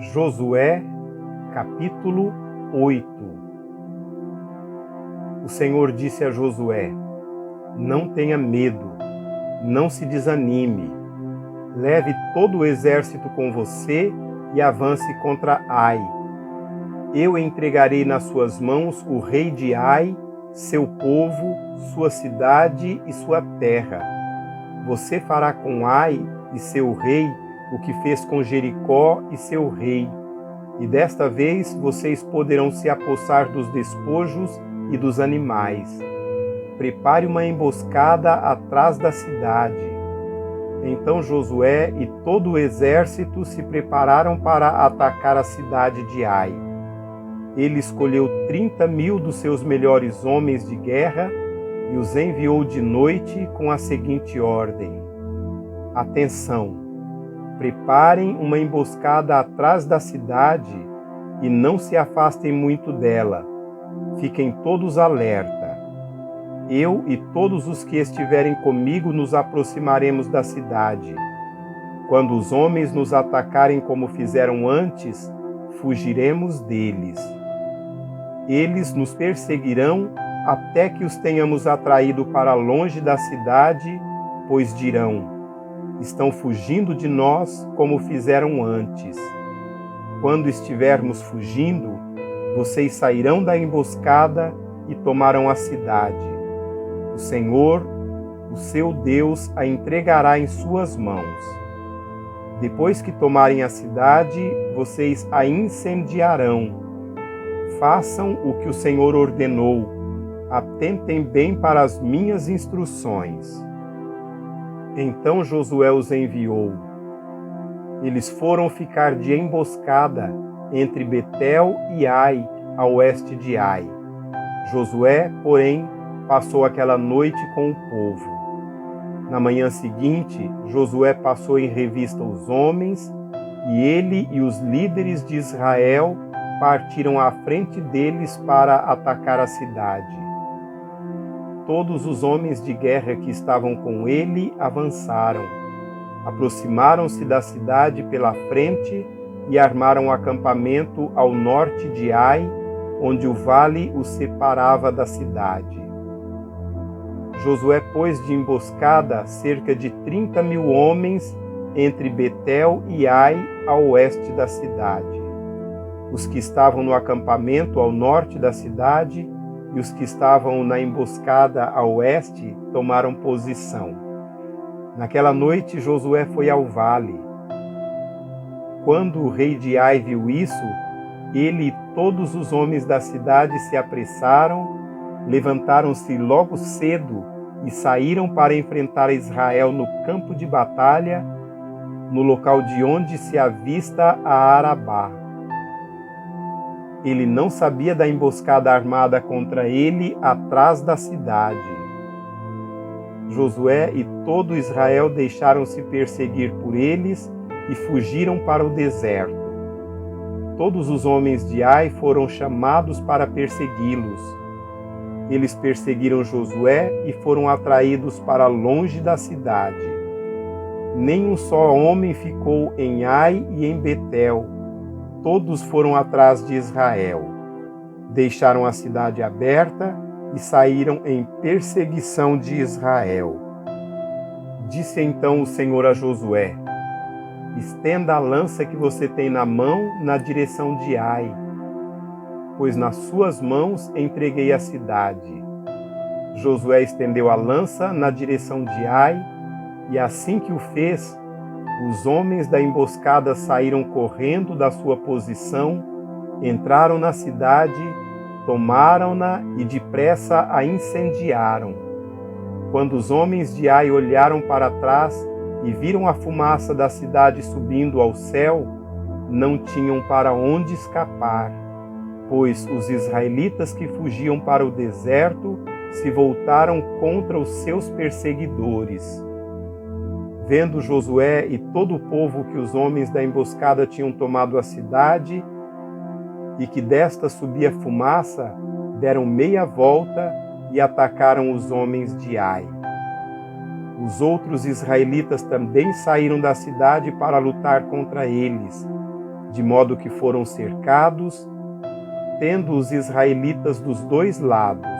Josué, capítulo 8. O Senhor disse a Josué: não tenha medo, não se desanime. Leve todo o exército com você e avance contra Ai. Eu entregarei nas suas mãos o rei de Ai, seu povo, sua cidade e sua terra. Você fará com Ai e seu rei o que fez com Jericó e seu rei. E desta vez vocês poderão se apossar dos despojos e dos animais. Prepare uma emboscada atrás da cidade. Então Josué e todo o exército se prepararam para atacar a cidade de Ai. Ele escolheu 30.000 dos seus melhores homens de guerra e os enviou de noite com a seguinte ordem: atenção! Preparem uma emboscada atrás da cidade e não se afastem muito dela. Fiquem todos alerta. Eu e todos os que estiverem comigo nos aproximaremos da cidade. Quando os homens nos atacarem como fizeram antes, fugiremos deles. Eles nos perseguirão até que os tenhamos atraído para longe da cidade, pois dirão: estão fugindo de nós como fizeram antes. Quando estivermos fugindo, vocês sairão da emboscada e tomarão a cidade. O Senhor, o seu Deus, a entregará em suas mãos. Depois que tomarem a cidade, vocês a incendiarão. Façam o que o Senhor ordenou. Atentem bem para as minhas instruções. Então Josué os enviou. Eles foram ficar de emboscada entre Betel e Ai, a oeste de Ai. Josué, porém, passou aquela noite com o povo. Na manhã seguinte, Josué passou em revista os homens, e ele e os líderes de Israel partiram à frente deles para atacar a cidade. Todos os homens de guerra que estavam com ele avançaram, aproximaram-se da cidade pela frente e armaram acampamento ao norte de Ai, onde o vale os separava da cidade. Josué pôs de emboscada cerca de 30.000 homens entre Betel e Ai, a oeste da cidade. Os que estavam no acampamento ao norte da cidade e os que estavam na emboscada a oeste tomaram posição. Naquela noite Josué foi ao vale. Quando o rei de Ai viu isso, ele e todos os homens da cidade se apressaram, levantaram-se logo cedo e saíram para enfrentar Israel no campo de batalha, no local de onde se avista a Arabá. Ele não sabia da emboscada armada contra ele atrás da cidade. Josué e todo Israel deixaram-se perseguir por eles e fugiram para o deserto. Todos os homens de Ai foram chamados para persegui-los. Eles perseguiram Josué e foram atraídos para longe da cidade. Nem um só homem ficou em Ai e em Betel. Todos foram atrás de Israel. Deixaram a cidade aberta e saíram em perseguição de Israel. Disse então o Senhor a Josué: estenda a lança que você tem na mão na direção de Ai, pois nas suas mãos entreguei a cidade. Josué estendeu a lança na direção de Ai, e assim que o fez, os homens da emboscada saíram correndo da sua posição, entraram na cidade, tomaram-na e depressa a incendiaram. Quando os homens de Ai olharam para trás e viram a fumaça da cidade subindo ao céu, não tinham para onde escapar, pois os israelitas que fugiam para o deserto se voltaram contra os seus perseguidores. Vendo Josué e todo o povo que os homens da emboscada tinham tomado a cidade e que desta subia fumaça, deram meia volta e atacaram os homens de Ai. Os outros israelitas também saíram da cidade para lutar contra eles. de modo que foram cercados, tendo os israelitas dos dois lados.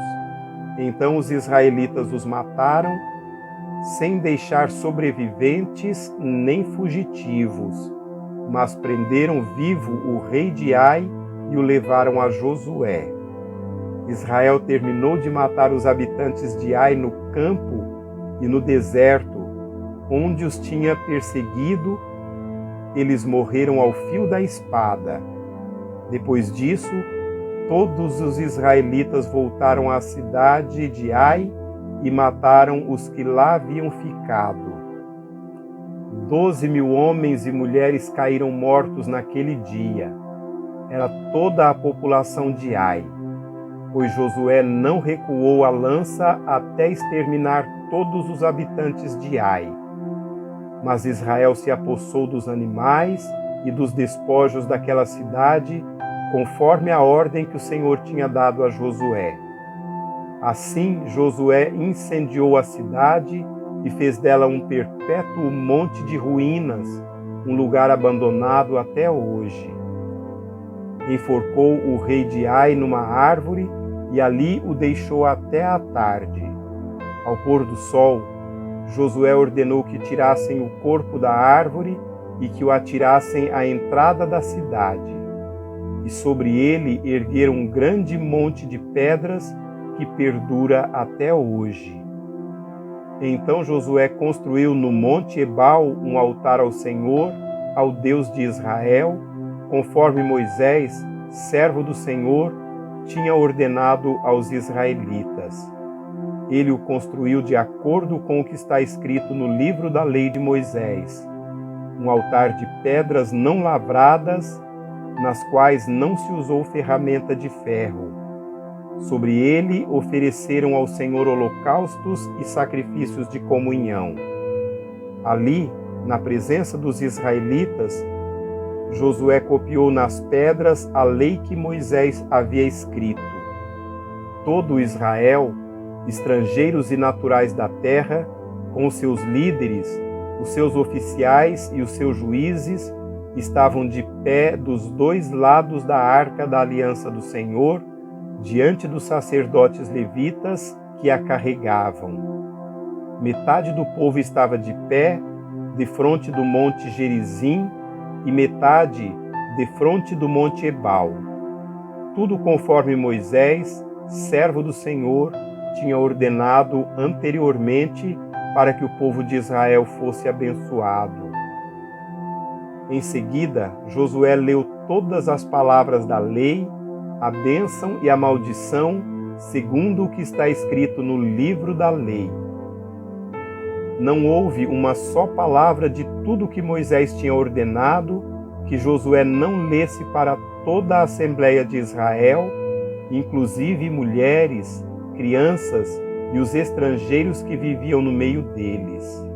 Então os israelitas os mataram, sem deixar sobreviventes nem fugitivos, mas prenderam vivo o rei de Ai e o levaram a Josué. Israel terminou de matar os habitantes de Ai no campo e no deserto, onde os tinha perseguido. Eles morreram ao fio da espada. Depois disso, todos os israelitas voltaram à cidade de Ai e mataram os que lá haviam ficado. 12.000 homens e mulheres caíram mortos naquele dia. Era toda a população de Ai, pois Josué não recuou a lança até exterminar todos os habitantes de Ai. Mas Israel se apossou dos animais e dos despojos daquela cidade, conforme a ordem que o Senhor tinha dado a Josué. Assim, Josué incendiou a cidade e fez dela um perpétuo monte de ruínas, um lugar abandonado até hoje. Enforcou o rei de Ai numa árvore e ali o deixou até a tarde. Ao pôr do sol, Josué ordenou que tirassem o corpo da árvore e que o atirassem à entrada da cidade. E sobre ele ergueram um grande monte de pedras que perdura até hoje. Então Josué construiu no monte Ebal um altar ao Senhor, ao Deus de Israel, conforme Moisés, servo do Senhor, tinha ordenado aos israelitas. Ele o construiu de acordo com o que está escrito no livro da lei de Moisés, um altar de pedras não lavradas, nas quais não se usou ferramenta de ferro. Sobre ele ofereceram ao Senhor holocaustos e sacrifícios de comunhão. Ali, na presença dos israelitas, Josué copiou nas pedras a lei que Moisés havia escrito. Todo Israel, estrangeiros e naturais da terra, com os seus líderes, os seus oficiais e os seus juízes, estavam de pé dos dois lados da arca da aliança do Senhor, diante dos sacerdotes levitas que a carregavam. Metade do povo estava de pé, defronte do monte Gerizim, e metade defronte do monte Ebal. Tudo conforme Moisés, servo do Senhor, tinha ordenado anteriormente para que o povo de Israel fosse abençoado. Em seguida, Josué leu todas as palavras da lei, a bênção e a maldição, segundo o que está escrito no livro da lei. Não houve uma só palavra de tudo que Moisés tinha ordenado que Josué não lesse para toda a Assembleia de Israel, inclusive mulheres, crianças e os estrangeiros que viviam no meio deles.